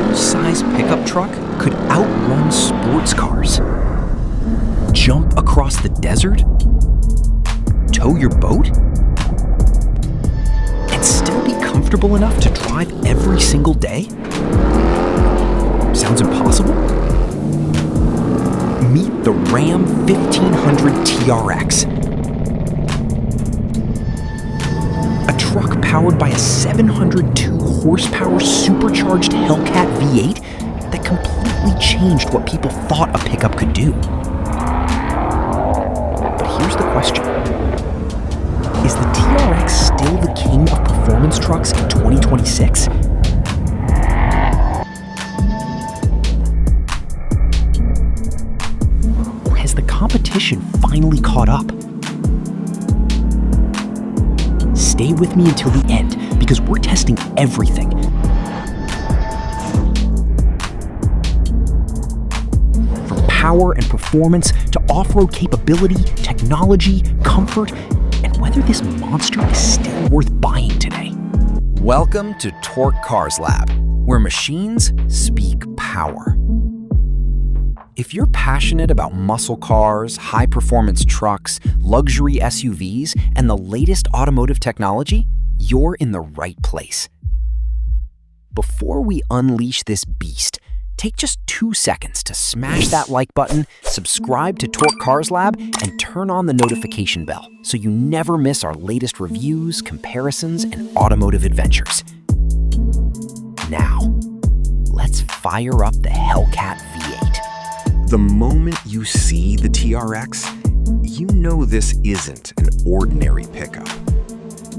full-size pickup truck could outrun sports cars, jump across the desert, tow your boat, and still be comfortable enough to drive every single day? Sounds impossible? Meet the Ram 1500 TRX. A truck powered by a 702 horsepower supercharged Hellcat V8 that completely changed what people thought a pickup could do. But here's the question. Is the TRX still the king of performance trucks in 2026? Or has the competition finally caught up? Stay with me until the end, because we're testing everything. From power and performance to off-road capability, technology, comfort, and whether this monster is still worth buying today. Welcome to Torque Cars Lab, where machines speak power. If you're passionate about muscle cars, high-performance trucks, luxury SUVs, and the latest automotive technology, you're in the right place. Before we unleash this beast, take just 2 seconds to smash that like button, subscribe to Torque Cars Lab, and turn on the notification bell so you never miss our latest reviews, comparisons, and automotive adventures. Now, let's fire up the Hellcat V8. The moment you see the TRX, you know this isn't an ordinary pickup.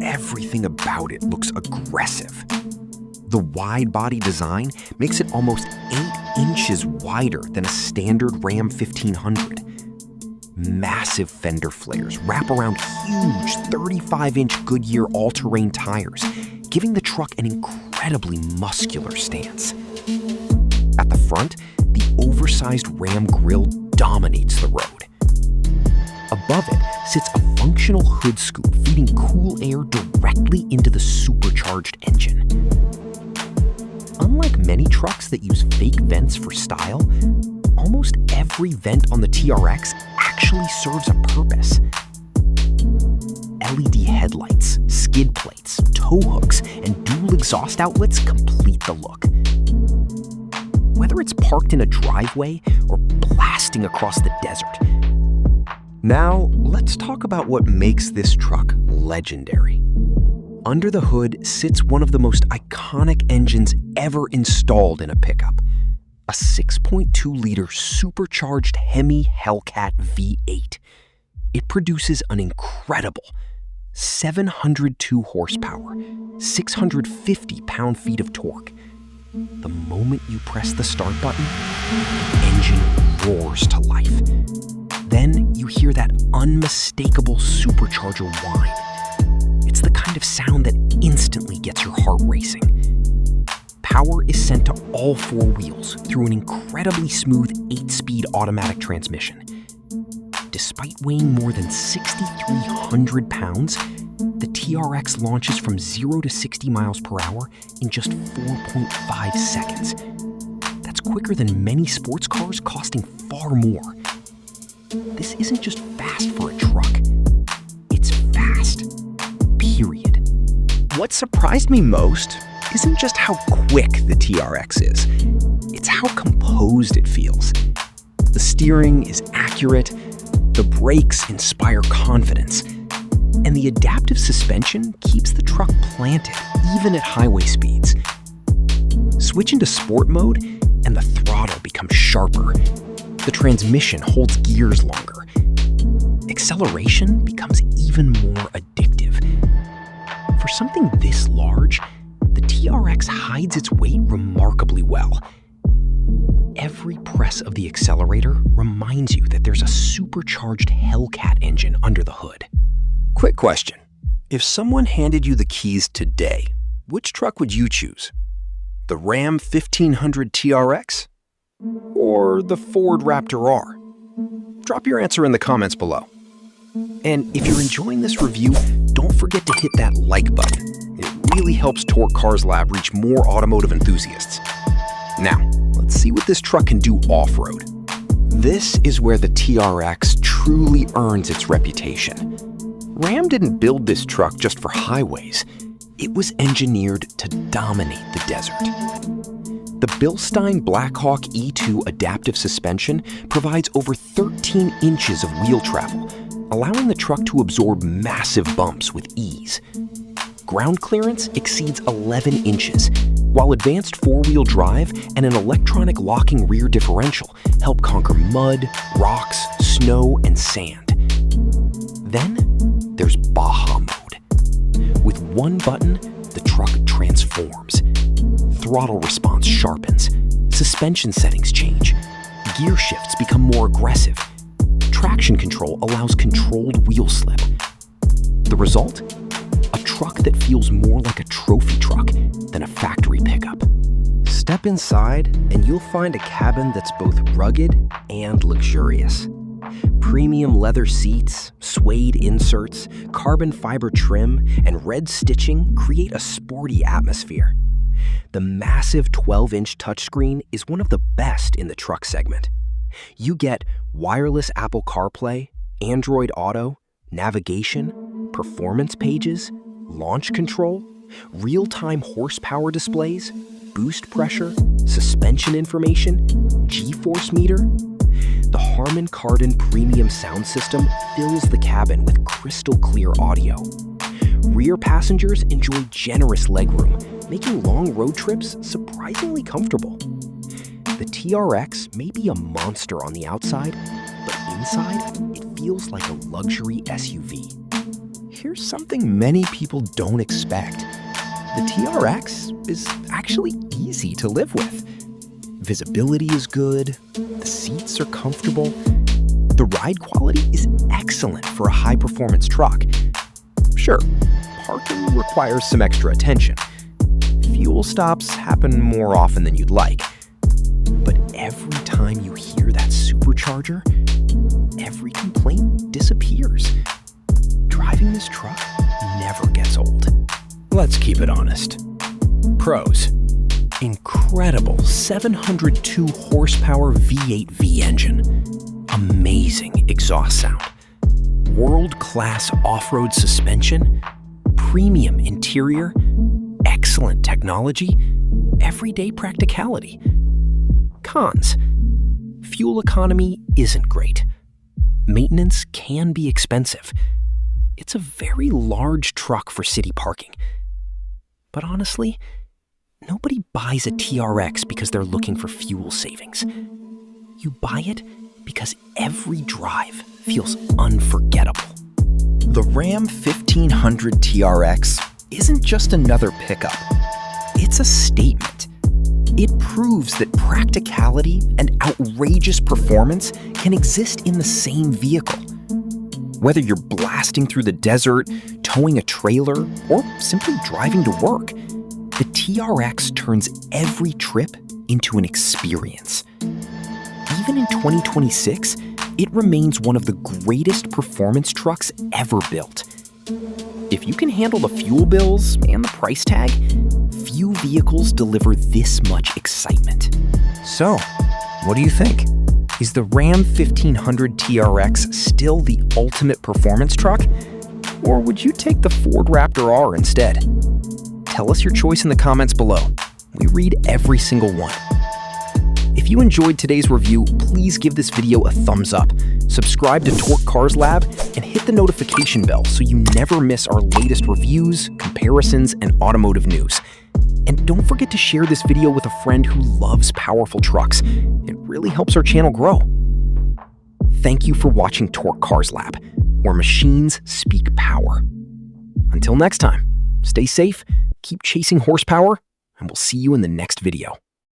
Everything about it looks aggressive. The wide body design makes it almost 8 inches wider than a standard Ram 1500. Massive fender flares wrap around huge 35-inch Goodyear all-terrain tires, giving the truck an incredibly muscular stance. At the front, the oversized Ram grille dominates the road. Above it sits a functional hood scoop feeding cool air directly into the supercharged engine. Unlike many trucks that use fake vents for style, almost every vent on the TRX actually serves a purpose. LED headlights, skid plates, tow hooks, and dual exhaust outlets complete the look. Whether it's parked in a driveway or blasting across the desert. Now, let's talk about what makes this truck legendary. Under the hood sits one of the most iconic engines ever installed in a pickup, a 6.2-liter supercharged Hemi Hellcat V8. It produces an incredible 702 horsepower, 650 pound-feet of torque. The moment you press the start button, the engine roars to life. Then you hear that unmistakable supercharger whine. It's the kind of sound that instantly gets your heart racing. Power is sent to all 4 wheels through an incredibly smooth 8-speed automatic transmission. Despite weighing more than 6,300 pounds, the TRX launches from 0 to 60 miles per hour in just 4.5 seconds. That's quicker than many sports cars costing far more. This isn't just fast for a truck. It's fast. Period. What surprised me most isn't just how quick the TRX is. It's how composed it feels. The steering is accurate, the brakes inspire confidence, and the adaptive suspension keeps the truck planted even at highway speeds. Switch into sport mode and the throttle becomes sharper. The transmission holds gears longer. Acceleration becomes even more addictive. For something this large, the TRX hides its weight remarkably well. Every press of the accelerator reminds you that there's a supercharged Hellcat engine under the hood. Quick question. If someone handed you the keys today, which truck would you choose? The Ram 1500 TRX? Or the Ford Raptor R? Drop your answer in the comments below. And if you're enjoying this review, don't forget to hit that like button. It really helps Torque Cars Lab reach more automotive enthusiasts. Now, let's see what this truck can do off-road. This is where the TRX truly earns its reputation. Ram didn't build this truck just for highways. It was engineered to dominate the desert. The Bilstein Blackhawk E2 adaptive suspension provides over 13 inches of wheel travel, allowing the truck to absorb massive bumps with ease. Ground clearance exceeds 11 inches, while advanced four-wheel drive and an electronic locking rear differential help conquer mud, rocks, snow, and sand. Then there's Baja mode. With one button, the truck transforms. Throttle response sharpens, suspension settings change, gear shifts become more aggressive. Traction control allows controlled wheel slip. The result? A truck that feels more like a trophy truck than a factory pickup. Step inside and you'll find a cabin that's both rugged and luxurious. Premium leather seats, suede inserts, carbon fiber trim, and red stitching create a sporty atmosphere. The massive 12-inch touchscreen is one of the best in the truck segment. You get wireless Apple CarPlay, Android Auto, navigation, performance pages, launch control, real-time horsepower displays, boost pressure, suspension information, G-force meter. The Harman Kardon premium sound system fills the cabin with crystal clear audio. Rear passengers enjoy generous legroom, making long road trips surprisingly comfortable. The TRX may be a monster on the outside, but inside, it feels like a luxury SUV. Here's something many people don't expect. The TRX is actually easy to live with. Visibility is good, the seats are comfortable, the ride quality is excellent for a high-performance truck. Sure, parking requires some extra attention. Fuel stops happen more often than you'd like. But every time you hear that supercharger, every complaint disappears. Driving this truck never gets old. Let's keep it honest. Pros: incredible 702 horsepower V8 V engine. Amazing exhaust sound. World-class off-road suspension. Premium interior. Excellent technology. Everyday practicality. Cons: fuel economy isn't great. Maintenance can be expensive. It's a very large truck for city parking. But honestly, nobody buys a TRX because they're looking for fuel savings. You buy it because every drive feels unforgettable. The Ram 1500 TRX isn't just another pickup. It's a statement. It proves that practicality and outrageous performance can exist in the same vehicle. Whether you're blasting through the desert, towing a trailer, or simply driving to work, the TRX turns every trip into an experience. Even in 2026, it remains one of the greatest performance trucks ever built. If you can handle the fuel bills and the price tag, few vehicles deliver this much excitement. So, what do you think? Is the Ram 1500 TRX still the ultimate performance truck? Or would you take the Ford Raptor R instead? Tell us your choice in the comments below. We read every single one. If you enjoyed today's review, please give this video a thumbs up, subscribe to Torque Cars Lab, and hit the notification bell so you never miss our latest reviews, comparisons, and automotive news. And don't forget to share this video with a friend who loves powerful trucks. It really helps our channel grow. Thank you for watching Torque Cars Lab, where machines speak power. Until next time, stay safe, keep chasing horsepower, and we'll see you in the next video.